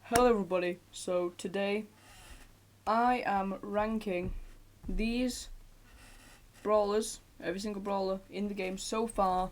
Hello everybody, so today I am ranking these brawlers, every single brawler in the game so far,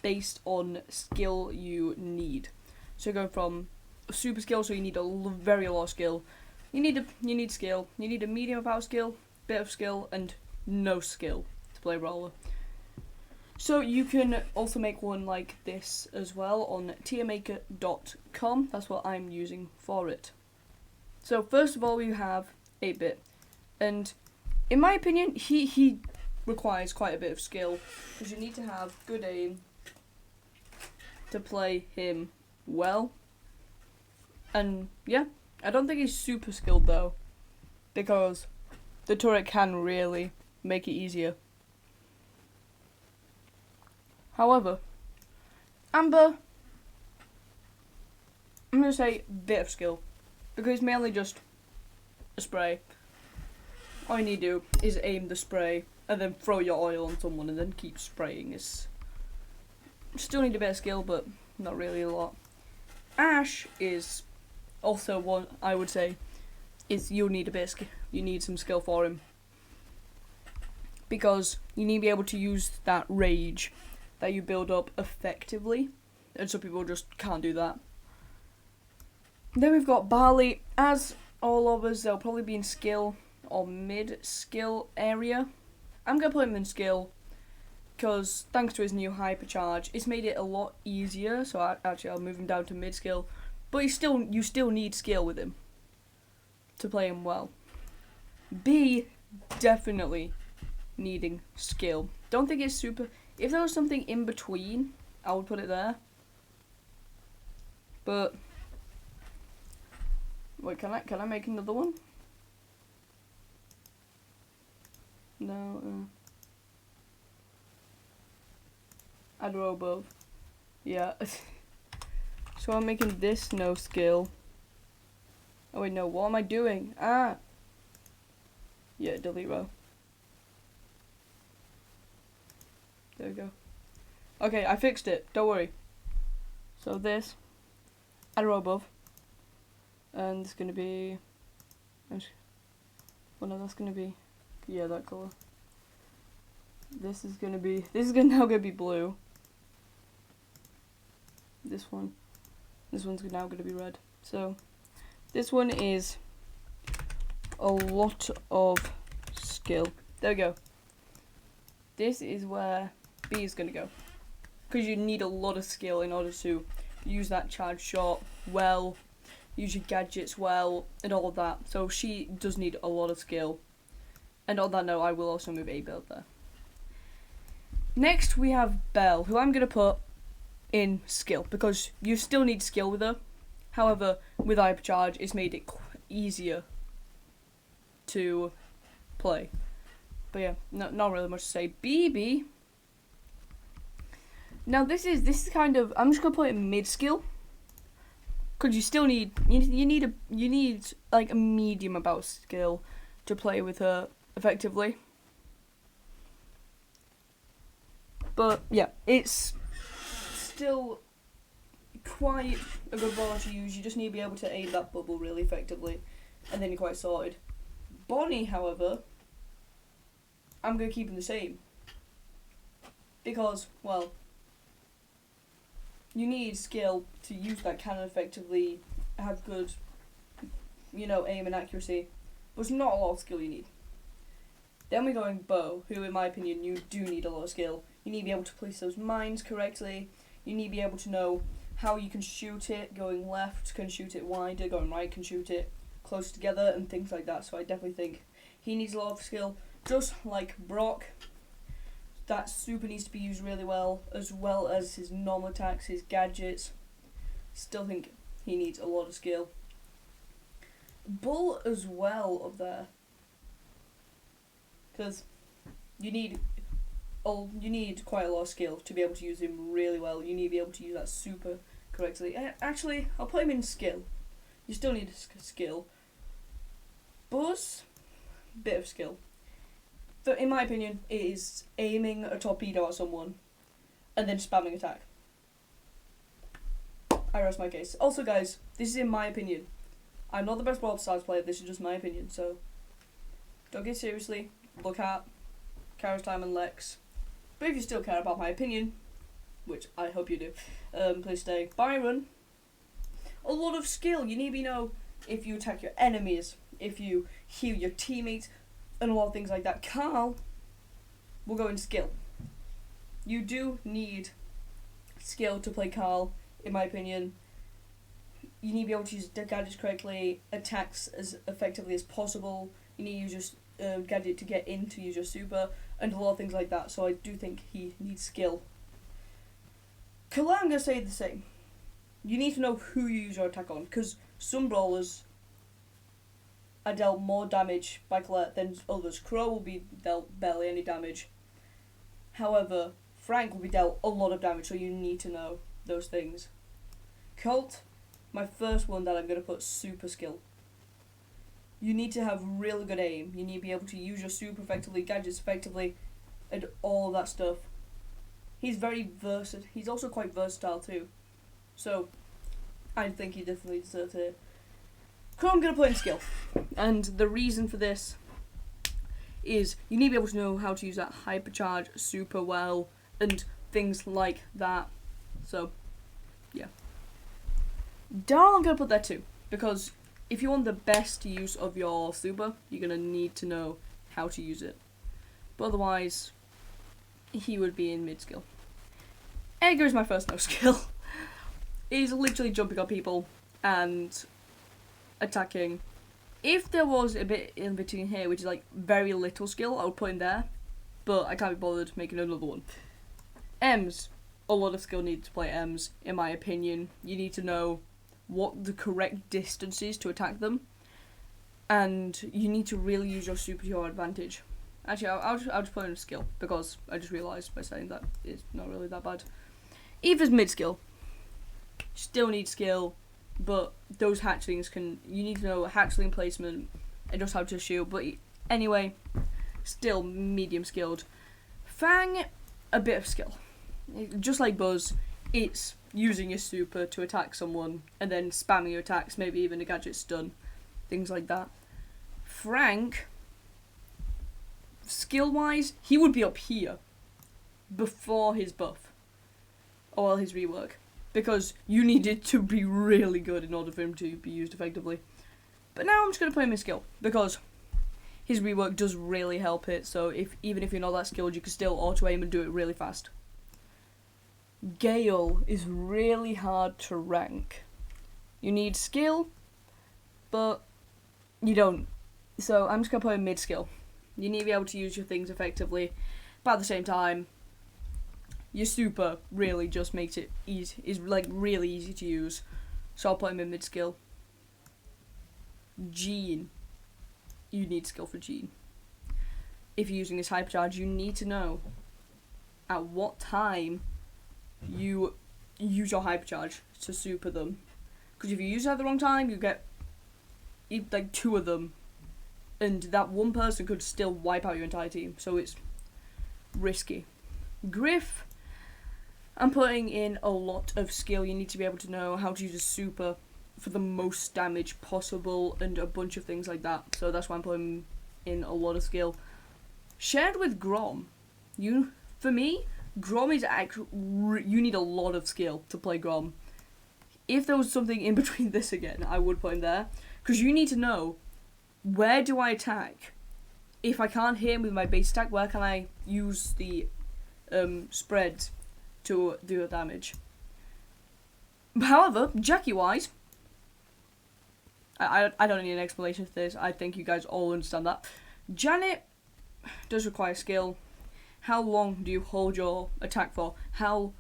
based on skill you need. So going from super skill, so you need a very low skill, you need skill, you need a medium amount of skill, bit of skill, and no skill to play brawler. So you can also make one like this as well on tiermaker.com. That's what I'm using for it. So first of all we have 8-bit, and in my opinion he requires quite a bit of skill because you need to have good aim to play him well. And yeah, I don't think he's super skilled though, because the turret can really make it easier. However, Amber, I'm going to say bit of skill, because it's mainly just a spray. All you need to do is aim the spray and then throw your oil on someone and then keep spraying. It's still need a bit of skill, but not really a lot. Ash is also one I would say is you'll need a bit of skill. You need some skill for him, because you need to be able to use that rage that you build up effectively, and some people just can't do that. Then we've got Barley. As all of us, they'll probably be in skill or mid-skill area. I'm going to put him in skill, because thanks to his new hypercharge, it's made it a lot easier, so I'll move him down to mid-skill, but you still need skill with him to play him well. B, definitely needing skill. Don't think it's super. If there was something in between, I would put it there. But wait, can I make another one? No. Add row above. Yeah. So I'm making this no skill. Oh wait, no. What am I doing? Ah. Yeah, delete row. There we go. Okay, I fixed it. Don't worry. So this, add a row above, and it's gonna be. Well, no, that's gonna be. Yeah, that color. This is gonna be. This is now gonna be blue. This one's now gonna be red. So, this one is a lot of skill. There we go. This is where B is going to go, because you need a lot of skill in order to use that charge shot well, use your gadgets well, and all of that. So she does need a lot of skill. And on that note, I will also move A build there. Next we have Belle, who I'm going to put in skill, because you still need skill with her. However, with hypercharge, it's made it easier to play. But yeah, not really much to say. BB. Now this is kind of, I'm just gonna put it in mid skill, because you still need you need like a medium amount of skill to play with her effectively. But yeah, it's still quite a good ball to use. You just need to be able to aid that bubble really effectively, and then you're quite sorted. Bonnie, however, I'm going to keep him the same, because, well, you need skill to use that cannon effectively, have good, aim and accuracy, but it's not a lot of skill you need. Then we're going Bo, who in my opinion you do need a lot of skill. You need to be able to place those mines correctly, you need to be able to know how you can shoot it, going left can shoot it wider, going right can shoot it close together, and things like that. So I definitely think he needs a lot of skill. Just like Brock, that super needs to be used really well as his normal attacks, his gadgets. Still think he needs a lot of skill. Bull as well up there, because you need quite a lot of skill to be able to use him really well. You need to be able to use that super correctly. Actually, I'll put him in skill. You still need skill. Buzz, bit of skill. But in my opinion, it is aiming a torpedo at someone and then spamming attack. I rest my case. Also, guys, this is in my opinion. I'm not the best Brawl Stars player, this is just my opinion, so don't get seriously. Look at Kara's time and Lex. But if you still care about my opinion, which I hope you do, please stay. Byron, a lot of skill. You need to know if you attack your enemies, if you heal your teammates, and a lot of things like that. Carl will go in skill. You do need skill to play Carl, in my opinion. You need to be able to use the gadgets correctly, attacks as effectively as possible. You need to use your gadget to get in to use your super, and a lot of things like that. So I do think he needs skill. Colette, I'm going to say the same. You need to know who you use your attack on, because some brawlers are dealt more damage by Colette than others. Crow will be dealt barely any damage. However, Frank will be dealt a lot of damage, so you need to know those things. Colt, my first one that I'm going to put super skill. You need to have really good aim. You need to be able to use your super effectively, gadgets effectively, and all that stuff. He's very versatile. He's also quite versatile too. So, I think he definitely deserves it. Crow, I'm going to put in skill. And the reason for this is you need to be able to know how to use that hypercharge super well and things like that. So, yeah. Daryl, I'm going to put there too. Because if you want the best use of your super, you're going to need to know how to use it. But otherwise, he would be in mid-skill. Edgar is my first no skill. He's literally jumping on people and attacking. If there was a bit in between here, which is like very little skill, I would put him there. But I can't be bothered making another one. Ems. A lot of skill needed to play Ems, in my opinion. You need to know what the correct distance is to attack them. And you need to really use your super to your advantage. Actually, I'll just put in a skill, because I just realised by saying that it's not really that bad. Eva's mid-skill. Still need skill, but those hatchlings you need to know hatchling placement and just how to shoot. But anyway, still medium skilled. Fang, a bit of skill. Just like Buzz, it's using your super to attack someone and then spamming your attacks, maybe even a gadget stun, things like that. Frank, skill-wise, he would be up here before his buff, or his rework, because you needed to be really good in order for him to be used effectively. But now I'm just going to put him in skill, because his rework does really help it, so even if you're not that skilled, you can still auto-aim and do it really fast. Gale is really hard to rank. You need skill, but you don't. So I'm just going to put him mid-skill. You need to be able to use your things effectively, but at the same time, your super really just makes it easy. Is like really easy to use. So I'll put him in mid-skill. Gene. You need skill for Gene. If you're using this hypercharge, you need to know at what time you use your hypercharge to super them. Because if you use it at the wrong time, you get like 2 of them. And that one person could still wipe out your entire team. So it's risky. Griff, I'm putting in a lot of skill. You need to be able to know how to use a super for the most damage possible and a bunch of things like that. So that's why I'm putting in a lot of skill. Shared with Grom, for me, Grom is you need a lot of skill to play Grom. If there was something in between this again, I would put him there. Because you need to know, where do I attack? If I can't hit him with my base attack, where can I use the spread to do the damage? However, Jackie-wise, I don't need an explanation for this. I think you guys all understand that. Janet does require skill. How long do you hold your attack for? How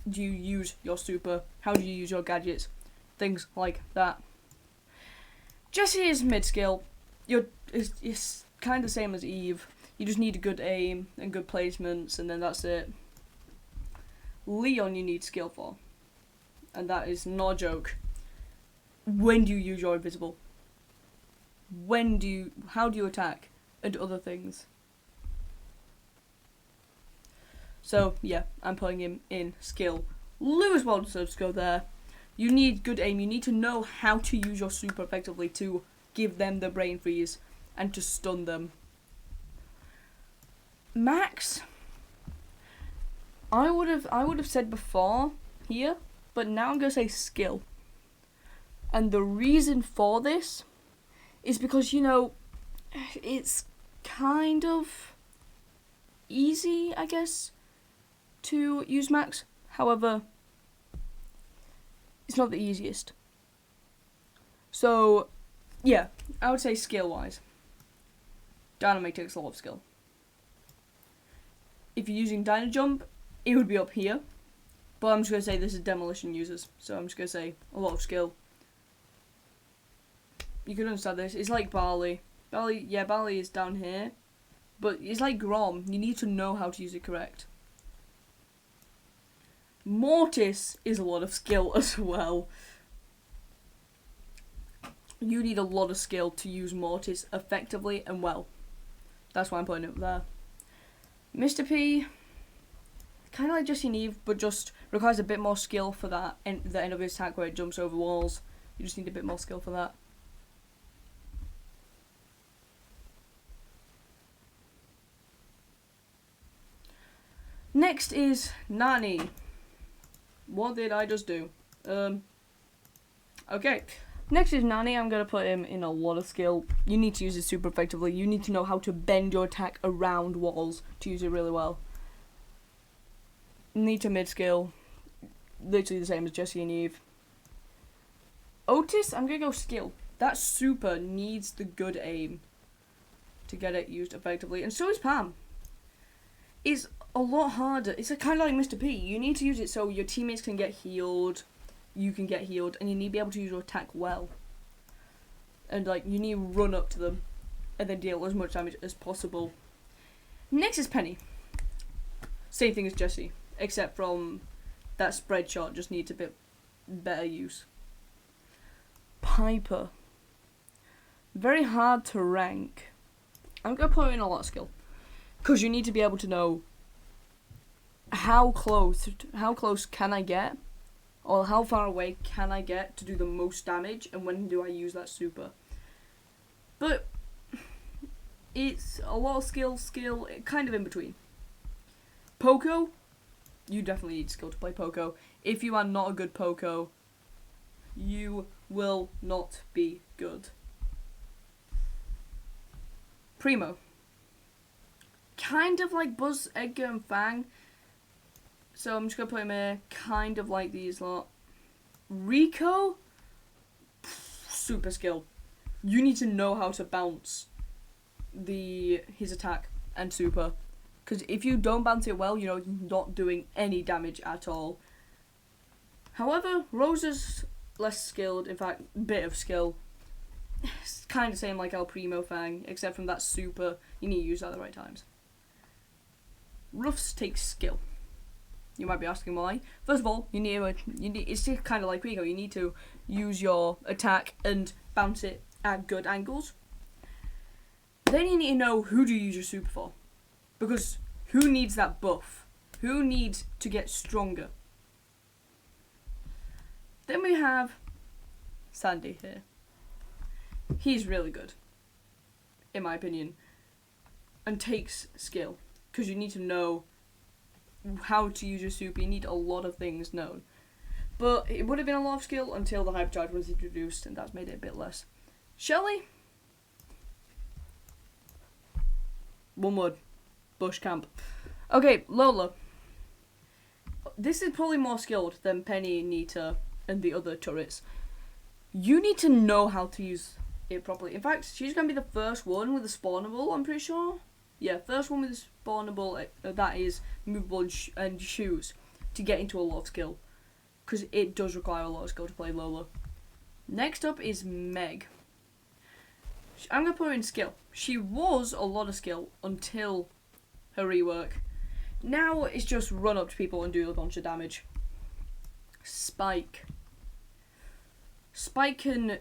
do you use your super? How do you use your gadgets? Things like that. Jesse is mid-skill. It's kind of the same as Eve. You just need a good aim and good placements, and then that's it. Leon you need skill for. And that is not a joke. When do you use your invisible? How do you attack? And other things. So, yeah, I'm putting him in skill. Lou as well deserves to go there. You need good aim. You need to know how to use your super effectively to give them the brain freeze and to stun them. Max, I would have said before here, but now I'm gonna say skill. And the reason for this is because, you know, it's kind of easy, I guess, to use Max. However, it's not the easiest. So, yeah, I would say skill-wise, Dynamite takes a lot of skill. If you're using Dyna Jump, it would be up here. But I'm just going to say this is Demolition users, so I'm just going to say a lot of skill. You can understand this. It's like Barley. Barley is down here. But it's like Grom. You need to know how to use it correct. Mortis is a lot of skill as well. You need a lot of skill to use Mortis effectively and well. That's why I'm putting it there. Mr. P, kind of like Jesse and Eve, but just requires a bit more skill for that. And the end of his attack where it jumps over walls. You just need a bit more skill for that. Next is Nani. What did I just do? Okay. Next is Nani. I'm going to put him in a lot of skill. You need to use it super effectively. You need to know how to bend your attack around walls to use it really well. Need to mid skill. Literally the same as Jesse and Eve. Otis, I'm going to go skill. That super needs the good aim to get it used effectively. And so is Pam. It's a lot harder. It's kind of like Mr. P. You need to use it so your teammates can get healed, you can get healed, and you need to be able to use your attack well. And like, you need to run up to them and then deal as much damage as possible. Next is Penny. Same thing as Jesse, except from that spread shot just needs a bit better use. Piper. Very hard to rank. I'm going to put in a lot of skill. Because you need to be able to know how close can I get, or how far away can I get to do the most damage, and when do I use that super. But it's a lot of skill, kind of in between. Poco, you definitely need skill to play Poco. If you are not a good Poco, you will not be good. Primo. Kind of like Buzz, Edgar, and Fang. So I'm just going to put him here. Kind of like these lot. Rico. Super skill. You need to know how to bounce his attack and super. Because if you don't bounce it well, you know, you're not doing any damage at all. However, Rose is less skilled. In fact, bit of skill. It's kind of same like El Primo Fang. Except from that super, you need to use that at the right times. Ruffs takes skill. You might be asking why. First of all, it's just kind of like Rico. You need to use your attack and bounce it at good angles. Then you need to know who to use your super for. Because who needs that buff? Who needs to get stronger? Then we have Sandy here. He's really good, in my opinion, and takes skill. Because you need to know how to use your super. You need a lot of things known. But it would have been a lot of skill until the hypercharge was introduced, and that's made it a bit less. Shelly? One word. Bush camp. Okay, Lola. This is probably more skilled than Penny, Nita, and the other turrets. You need to know how to use it properly. In fact, she's going to be the first one with a spawnable, I'm pretty sure. Yeah, first one with a spawnable that is movable and shoes to get into a lot of skill. Because it does require a lot of skill to play Lola. Next up is Meg. I'm going to put her in skill. She was a lot of skill until her rework. Now it's just run up to people and do a bunch of damage. Spike. Spike can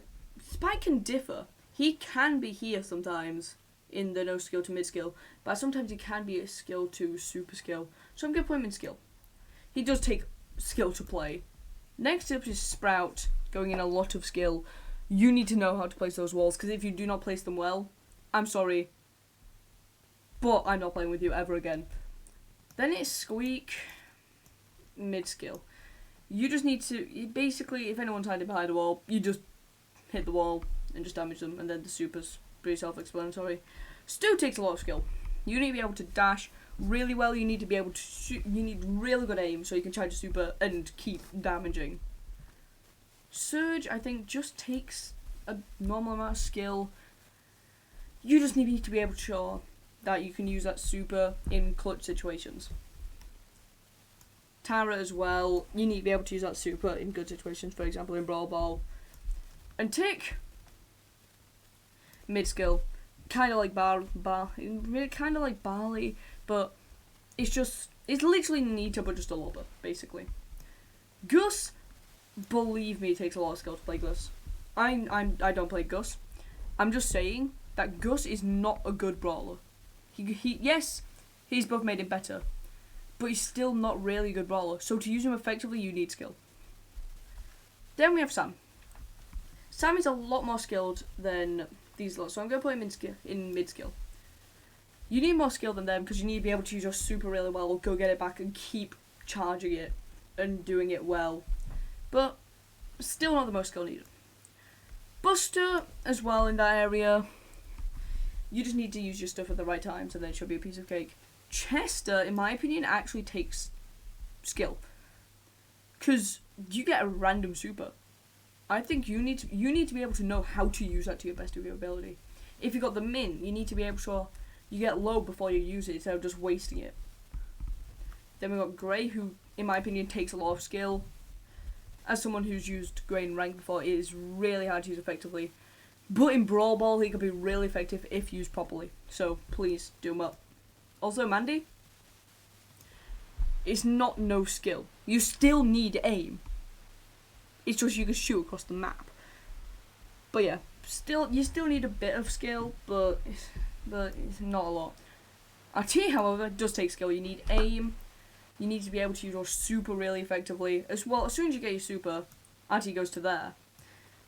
differ. He can be here sometimes in the no skill to mid skill, but sometimes he can be a skill to super skill. So I'm going to put him in skill. He does take skill to play, Next up is Sprout, going in a lot of skill. You need to know how to place those walls, because if you do not place them well, I'm sorry, but I'm not playing with you ever again. Then it's Squeak, mid-skill. You just need to, basically, if anyone's hiding behind a wall, you just hit the wall and just damage them, and then the super's pretty self-explanatory. Stu takes a lot of skill. You need to be able to dash really well, you need to be able to shoot, you need really good aim so you can charge a super and keep damaging. Surge, I think, just takes a normal amount of skill. You just need to be able to show that you can use that super in clutch situations. Tara as well, you need to be able to use that super in good situations, for example in Brawl Ball. And Tick, mid skill, kind of like kind of like Barley, but it's literally Nita but just a lobber, basically. Gus, believe me, it takes a lot of skill to play Gus. I don't play Gus. I'm just saying that Gus is not a good brawler. Yes, his buff made him better, but he's still not really a good brawler. So to use him effectively, you need skill. Then we have Sam. Sam is a lot more skilled than these lots, so I'm going to put him in mid skill. You need more skill than them because you need to be able to use your super really well, or go get it back and keep charging it and doing it well. But still not the most skill needed. Buster as well in that area. You just need to use your stuff at the right times and then it should be a piece of cake. Chester, in my opinion, actually takes skill. Because you get a random super. I think you need to be able to know how to use that to your best of your ability. If you got the min, you need to be able to you get low before you use it instead of just wasting it. Then we got Gray, who in my opinion takes a lot of skill. As someone who's used Gray in rank before, it is really hard to use effectively. But in Brawl Ball, he could be really effective if used properly. So please do him up. Also Mandy, it's not no skill. You still need aim. It's just you can shoot across the map. But yeah, you still need a bit of skill, but it's not a lot. RT, however, does take skill. You need aim. You need to be able to use your super really effectively. As well, as soon as you get your super, RT goes to there.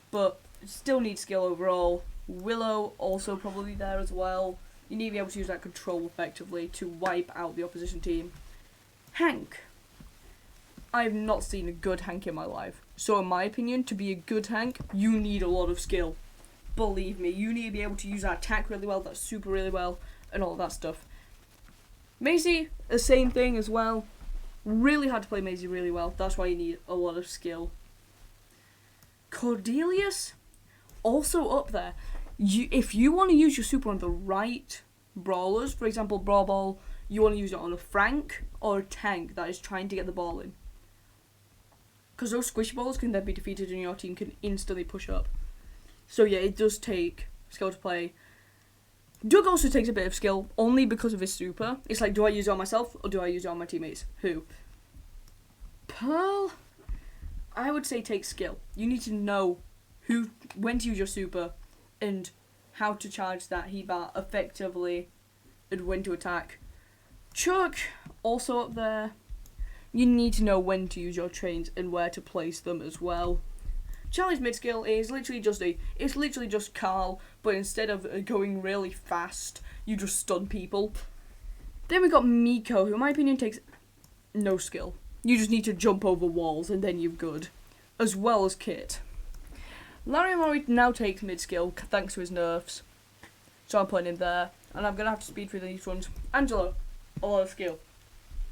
But still need skill overall. Willow also probably there as well. You need to be able to use that control effectively to wipe out the opposition team. Hank. I have not seen a good Hank in my life. So in my opinion, to be a good Hank, you need a lot of skill. Believe me, you need to be able to use that attack really well, that super really well, and all that stuff. Maisie, the same thing as well. Really hard to play Maisie really well. That's why you need a lot of skill. Cordelius, also up there. If you want to use your super on the right brawlers, for example, Brawl Ball, you want to use it on a Frank or a tank that is trying to get the ball in. Because those squishy balls can then be defeated and your team can instantly push up. So yeah, it does take skill to play. Doug also takes a bit of skill, only because of his super. It's like, do I use it on myself or do I use it on my teammates? Who? Pearl, I would say takes skill. You need to know when to use your super and how to charge that heat bar effectively and when to attack. Chuck, also up there. You need to know when to use your trains and where to place them as well. Charlie's mid skill is literally just Carl, but instead of going really fast, you just stun people. Then we got Miko, who in my opinion takes no skill. You just need to jump over walls and then you're good. As well as Kit. Larry Murray now takes mid skill thanks to his nerfs. So I'm putting him there. And I'm going to have to speed through these ones. Angela, a lot of skill.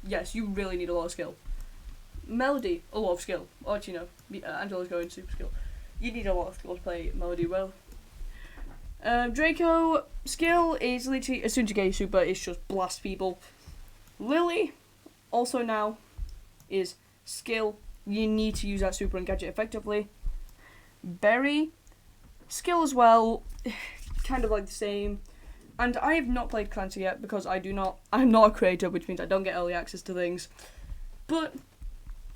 Yes, you really need a lot of skill. Melody, a lot of skill. Or actually no, Angela's going super skill. You need a lot of skill to play Melody well. Draco, skill is literally, as soon as you get your super, it's just blast people. Lily, also now, is skill. You need to use that super and gadget effectively. Berry, skill as well, kind of like the same. And I have not played Clancy yet because I'm not a creator, which means I don't get early access to things. But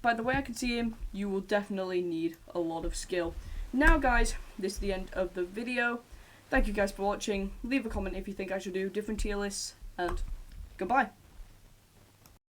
by the way I can see him, you will definitely need a lot of skill. Now guys, this is the end of the video. Thank you guys for watching. Leave a comment if you think I should do different tier lists, and goodbye.